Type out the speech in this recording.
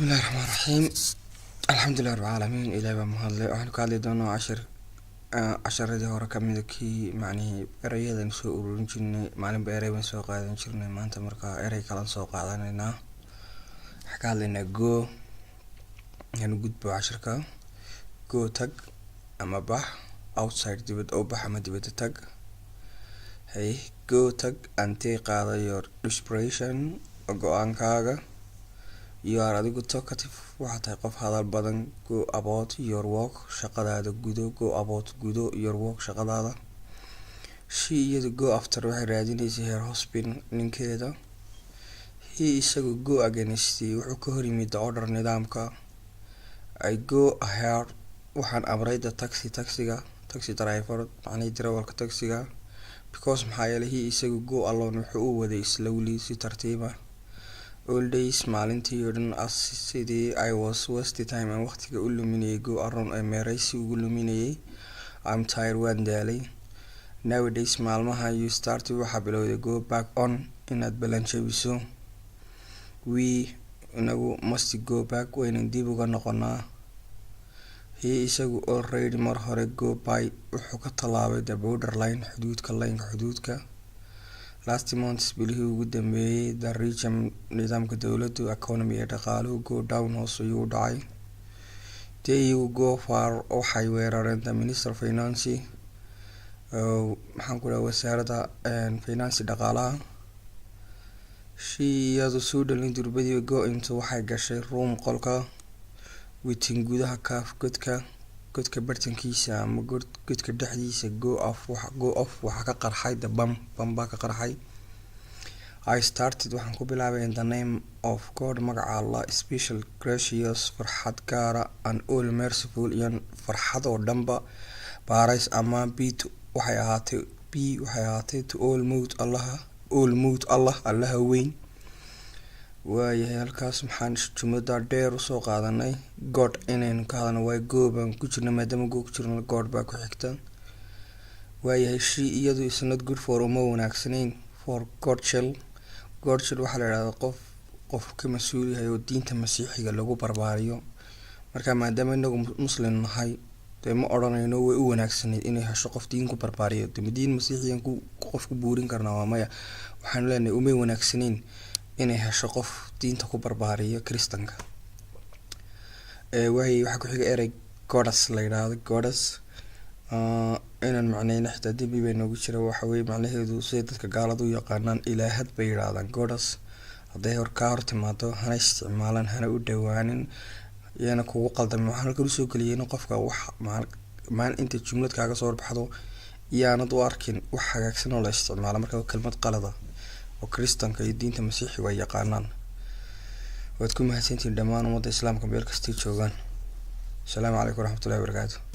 بسم الله الرحمن الرحيم. الحمد لله رب العالمين. إلى ما هذا وحنا قاعد يدونا عشر ذي هورا كم ذكي معني رياضة نسوق ورنجني معلم بأري ونسوق قاعد نشرنا ما أنت مركا أري كلام سوق قاعدنا حكى لنا جو يعني جود بعشرة جو تج أما بح outside دبت أو بح ما دبت تج هي جو تج أنتي قاعدة your inspiration أو أنكاغا you are adigu talkative waxaad tahay qof hadal badan go about your work shaqadaada go about your work shaqadaada she iyadu go after waxay raadinaysaa her husband ninkeeda he isagu go against wuxuu ka hor yimid order nidaamka I go ahead waxaan amrayda taxi driver macnii darawalka taxiga because maxaa yeelay he isagu go alone wuxuu u waday slowly si tartiiba all days maalintii oo dhan as sidii I was wasting time aan waqtiga u luminayay go around ay meeraysi ugu luminayay I'm tired waan daalay nowadays maalmaha you start waxa bilowday go back on inaad balanjabiso we inagu must go back wayna dib uga noqonaa he isagu already mar hore go by wuxuu ka talaabay the borderline xuduudka last month bilihii ugu dambeeyay the region nidaamka dawladdu economy ee dhaqaaluhu go down hoos ayuu dhacay they go far waxay weerareen the minister of finance maxaan ku dhahay wasaaradda finance dhaqaalaha she iyadu soo dhalin durbadii go into waxay gashay room qolka within gudaha kaaf godka bartankiisa ama godka dhexdiisa go off waxa ka qarxay bamba ka qarxay I started waxaan ku bilaabay in the name of God magaca Allah special gracious farxad gaara and all merciful iyo farxad oo dhanba baaris ama waxay ahaatay to all mood Allah weyn waayahay halkaas maxaan jumlada dheer usoo qaadanay God inaynu ka hadalno way gooban ku jirna maadaama ku jirna God baa ku xigta waayahay she iyadu is not good for uma wanaagsaneyn for godchild waxa la yiraahdaa qof ka mas'uul yahay oo diinta masiixiga lagu barbaariyo marka maadaama inagu muslim nahay ma oranayno way u wanaagsaneyd inay hesho qof diin ku barbaariyo diin masiixiyan qof ku buurin karna waa maya waxaan leenahay uma wanaagsaneyn inay hesho qof diinta ku barbaariyo kristanka waxa ku xiga erey goddess la yiraahdo goddess inaan macnayna xitaa dibi bay noogu jira waxa weey macnaheedu sida dadka gaaladu u yaqaanaan ilaahad bay yiraahdaan goddess haday hor timaado hana isticmaalan hana u dhawaanin yana kugu qaldan waxaan halka soo galiyay qofka wax maan inta jumlad kaaga soo baxdo yaanad u arkin wax hagaagsan oo la isticmaalo marka kelmad qalada oo kristanka iyo diinta masiixiga ay yaqaanaan waad ku mahadsantiin dhammaan ummadda islaamka meel kasta joogaan. Assalaamu calaykum waraxmatullaahi wabarakaatuh.